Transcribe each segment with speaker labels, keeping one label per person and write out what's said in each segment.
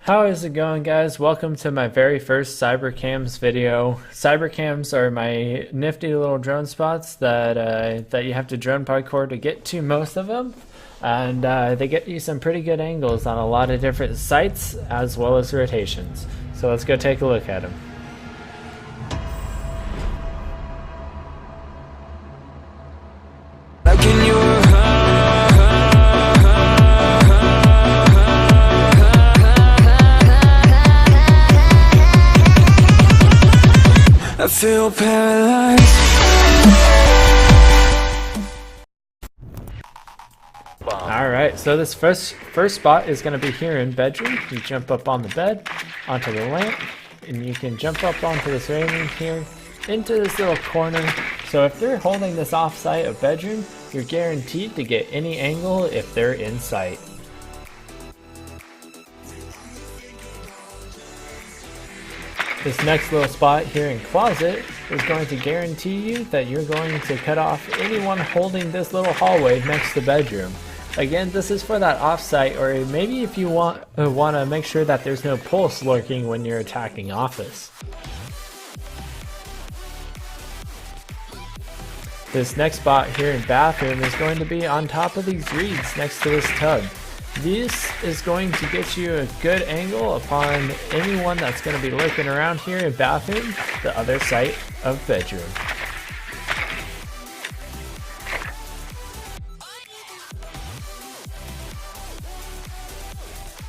Speaker 1: How is it going, guys? Welcome to my very first cybercams video. Cybercams are my nifty little drone spots that you have to drone parkour to get to most of them, and they get you some pretty good angles on a lot of different sites as well as rotations. So let's go take a look at them.
Speaker 2: I feel paralyzed.
Speaker 1: Alright, so this first spot is going to be here in bedroom. You jump up on the bed, onto the lamp, and you can jump up onto this railing here, into this little corner. So if they're holding this off site of bedroom, you're guaranteed to get any angle if they're in sight. This next little spot here in closet is going to guarantee you that you're going to cut off anyone holding this little hallway next to bedroom. Again, this is for that offsite, or maybe if you want to make sure that there's no pulse lurking when you're attacking office. This next spot here in bathroom is going to be on top of these reeds next to this tub. This is going to get you a good angle upon anyone that's going to be lurking around here in bathroom, the other side of bedroom.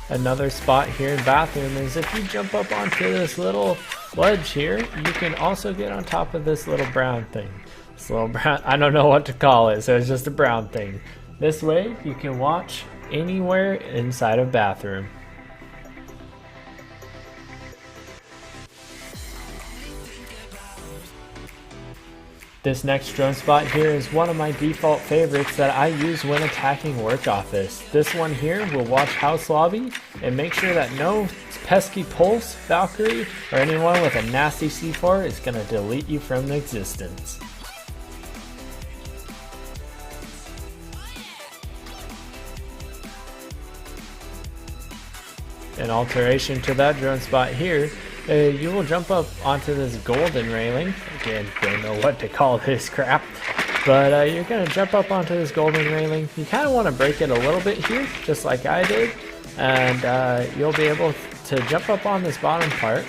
Speaker 1: Another spot here in bathroom is if you jump up onto this little ledge here, you can also get on top of this little brown thing. This little brown, I don't know what to call it, so it's just a brown thing. This way you can watch anywhere inside of bathroom. This next drone spot here is one of my default favorites that I use when attacking work office. This one here will watch house lobby and make sure that no pesky pulse, Valkyrie, or anyone with a nasty C4 is going to delete you from existence. An alteration to that drone spot here, you will jump up onto this golden railing. Again, don't know what to call this crap, but you're going to jump up onto this golden railing. You kind of want to break it a little bit here, just like I did, and you'll be able to jump up on this bottom part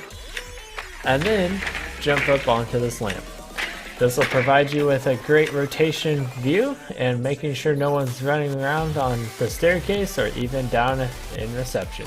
Speaker 1: and then jump up onto this lamp. This will provide you with a great rotation view and making sure no one's running around on the staircase or even down in reception.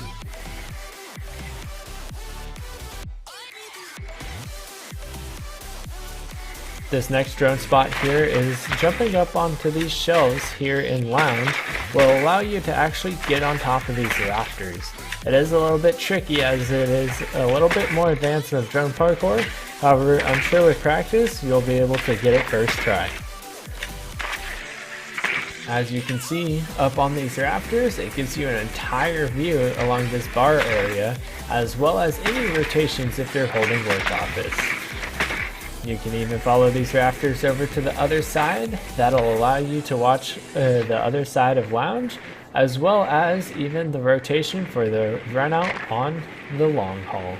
Speaker 1: This next drone spot here is jumping up onto these shelves here in lounge will allow you to actually get on top of these rafters. It is a little bit tricky as it is a little bit more advanced than drone parkour. However, I'm sure with practice you'll be able to get it first try. As you can see up on these rafters, it gives you an entire view along this bar area as well as any rotations if you're holding work office. You can even follow these rafters over to the other side. That'll allow you to watch the other side of lounge, as well as even the rotation for the run out on the long haul.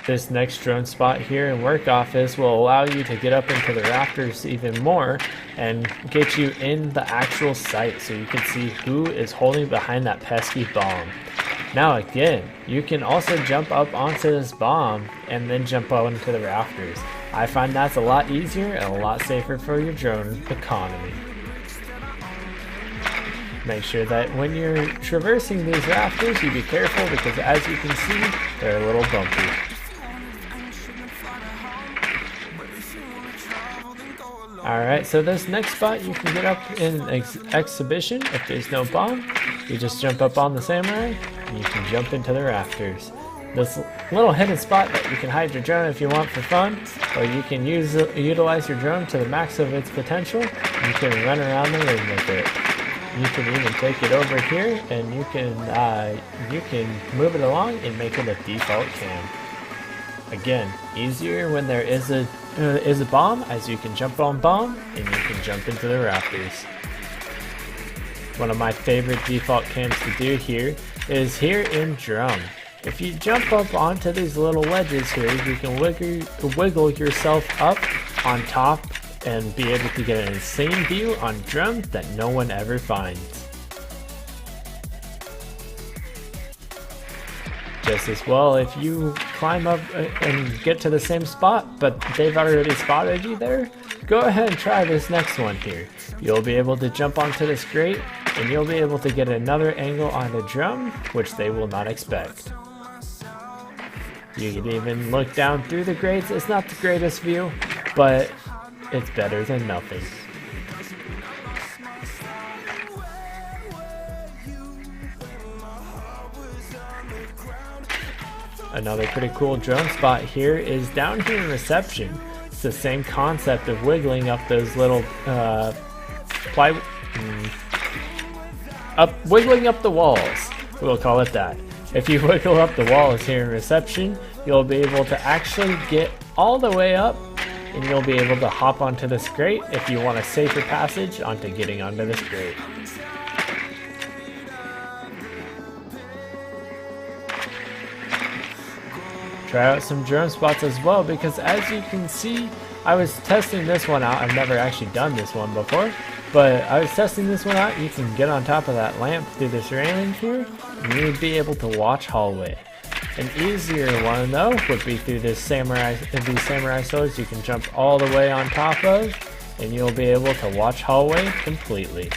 Speaker 1: This next drone spot here in work office will allow you to get up into the rafters even more and get you in the actual site so you can see who is holding behind that pesky bomb. Now again, you can also jump up onto this bomb and then jump onto the rafters. I find that's a lot easier and a lot safer for your drone economy. Make sure that when you're traversing these rafters, you be careful because as you can see, they're a little bumpy. Alright, so this next spot you can get up in exhibition. If there's no bomb, you just jump up on the samurai and you can jump into the rafters. This little hidden spot that you can hide your drone if you want for fun, or you can utilize your drone to the max of its potential. You can run around the room with it. You can even take it over here and you can move it along and make it a default cam. Again, easier when there is a bomb, as you can jump on bomb and you can jump into the rafters. One of my favorite default cams to do here is here in drum. If you jump up onto these little ledges here, you can wiggle yourself up on top and be able to get an insane view on drum that no one ever finds. Just as well, if you climb up and get to the same spot, but they've already spotted you there, go ahead and try this next one here. You'll be able to jump onto this grate, and you'll be able to get another angle on the drum, which they will not expect. You can even look down through the grates. It's not the greatest view, but it's better than nothing. Another pretty cool drone spot here is down here in reception. It's the same concept of wiggling up those little wiggling up the walls. We'll call it that. If you wiggle up the walls here in reception, you'll be able to actually get all the way up, and you'll be able to hop onto this grate if you want a safer passage onto getting onto this grate. Try out some drone spots as well, because as you can see, I was testing this one out. I've never actually done this one before, but I was testing this one out. You can get on top of that lamp through this railing here, and you'd be able to watch hallway. An easier one though would be through these samurai swords you can jump all the way on top of, and you'll be able to watch hallway completely.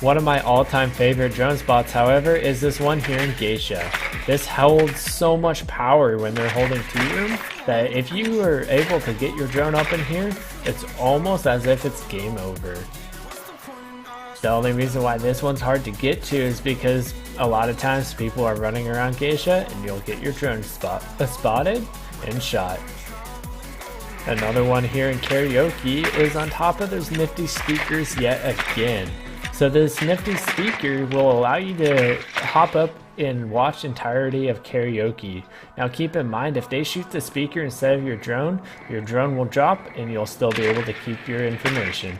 Speaker 1: One of my all-time favorite drone spots, however, is this one here in Geisha. This holds so much power when they're holding T-room that if you are able to get your drone up in here, it's almost as if it's game over. The only reason why this one's hard to get to is because a lot of times people are running around Geisha and you'll get your drone spotted and shot. Another one here in Karaoke is on top of those nifty speakers yet again. So this nifty speaker will allow you to hop up and watch entirety of karaoke. Now keep in mind, if they shoot the speaker instead of your drone will drop and you'll still be able to keep your information.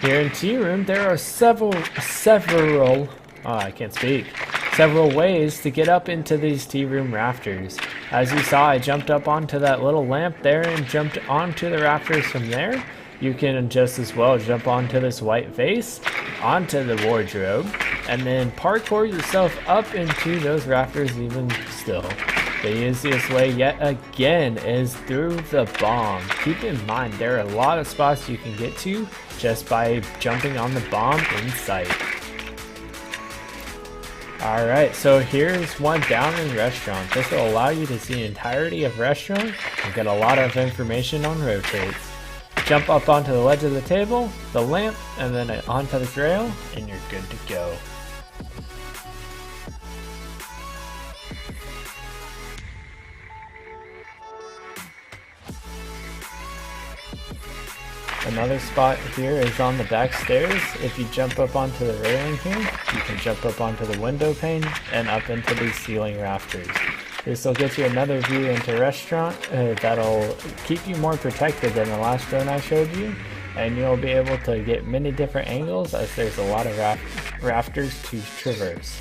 Speaker 1: Here in Tea Room, there are several ways to get up into these tea room rafters. As you saw, I jumped up onto that little lamp there and jumped onto the rafters from there. You can just as well jump onto this white vase, onto the wardrobe, and then parkour yourself up into those rafters even still. The easiest way yet again is through the bomb. Keep in mind, there are a lot of spots you can get to just by jumping on the bomb in sight. Alright, so here's one down in restaurant. This will allow you to see the entirety of restaurant and get a lot of information on rotates. Jump up onto the ledge of the table, the lamp, and then onto the rail, and you're good to go. Another spot here is on the back stairs. If you jump up onto the railing here, you can jump up onto the window pane and up into these ceiling rafters. This will get you another view into restaurant that'll keep you more protected than the last drone I showed you, and you'll be able to get many different angles as there's a lot of rafters to traverse.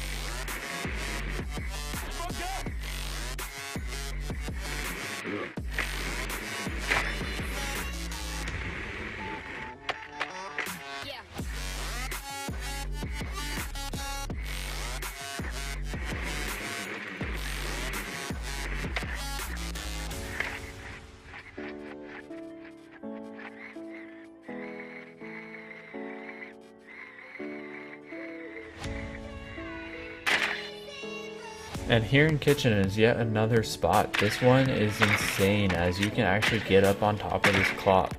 Speaker 1: And here in kitchen is yet another spot. This one is insane as you can actually get up on top of this clock.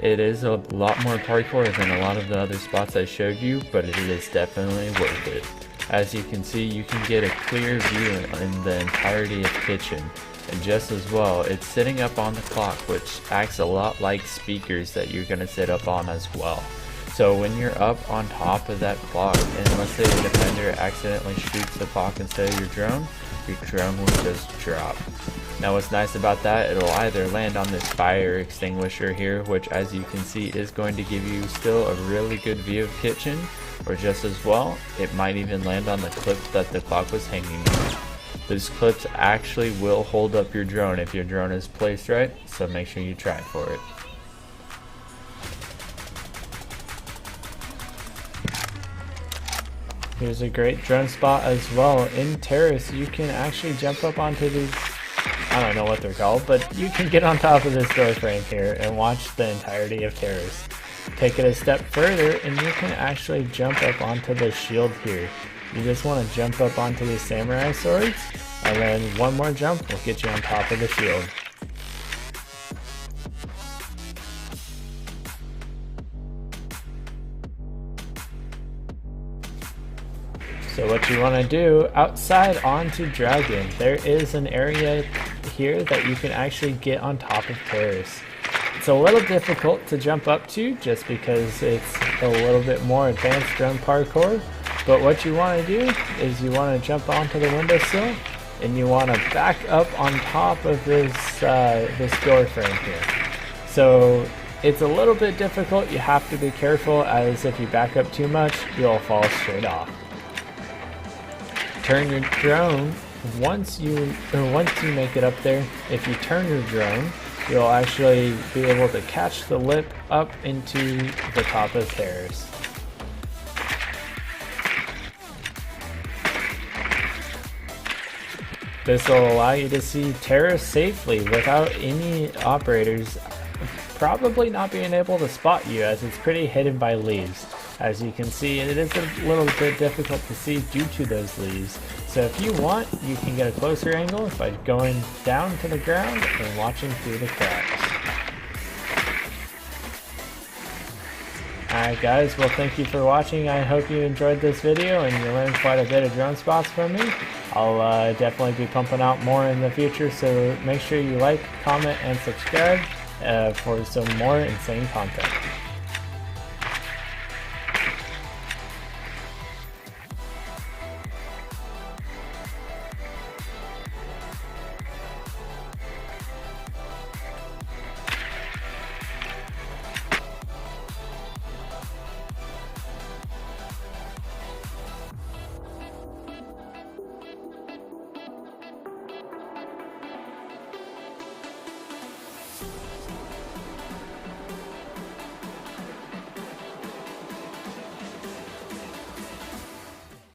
Speaker 1: It is a lot more parkour than a lot of the other spots I showed you, but it is definitely worth it. As you can see, you can get a clear view in the entirety of kitchen. And just as well, it's sitting up on the clock, which acts a lot like speakers that you're going to sit up on as well. So when you're up on top of that clock, and let's say the defender accidentally shoots the clock instead of your drone will just drop.
Speaker 3: Now what's nice about that, it'll either land on this fire extinguisher here, which as you can see is going to give you still a really good view of kitchen, or just as well, it might even land on the clip that the clock was hanging on. Those clips actually will hold up your drone if your drone is placed right, so make sure you try for it.
Speaker 1: Here's a great drone spot as well. In Terrace, you can actually jump up onto these, I don't know what they're called, but you can get on top of this door frame here and watch the entirety of Terrace. Take it a step further and you can actually jump up onto the shield here. You just want to jump up onto the samurai swords, and then one more jump will get you on top of the shield. So what you want to do, outside onto Dragon, there is an area here that you can actually get on top of Terrace. It's a little difficult to jump up to just because it's a little bit more advanced drone parkour, but what you want to do is you want to jump onto the windowsill and you want to back up on top of this door frame here. So it's a little bit difficult. You have to be careful, as if you back up too much, you'll fall straight off. Turn your drone once you make it up there. If you turn your drone, you'll actually be able to catch the lip up into the top of Terrace. This will allow you to see Terrace safely without any operators probably not being able to spot you, as it's pretty hidden by leaves. As you can see, it is a little bit difficult to see due to those leaves. So if you want, you can get a closer angle by going down to the ground and watching through the cracks. Alright guys, well thank you for watching. I hope you enjoyed this video and you learned quite a bit of drone spots from me. I'll definitely be pumping out more in the future, so make sure you like, comment, and subscribe for some more insane content.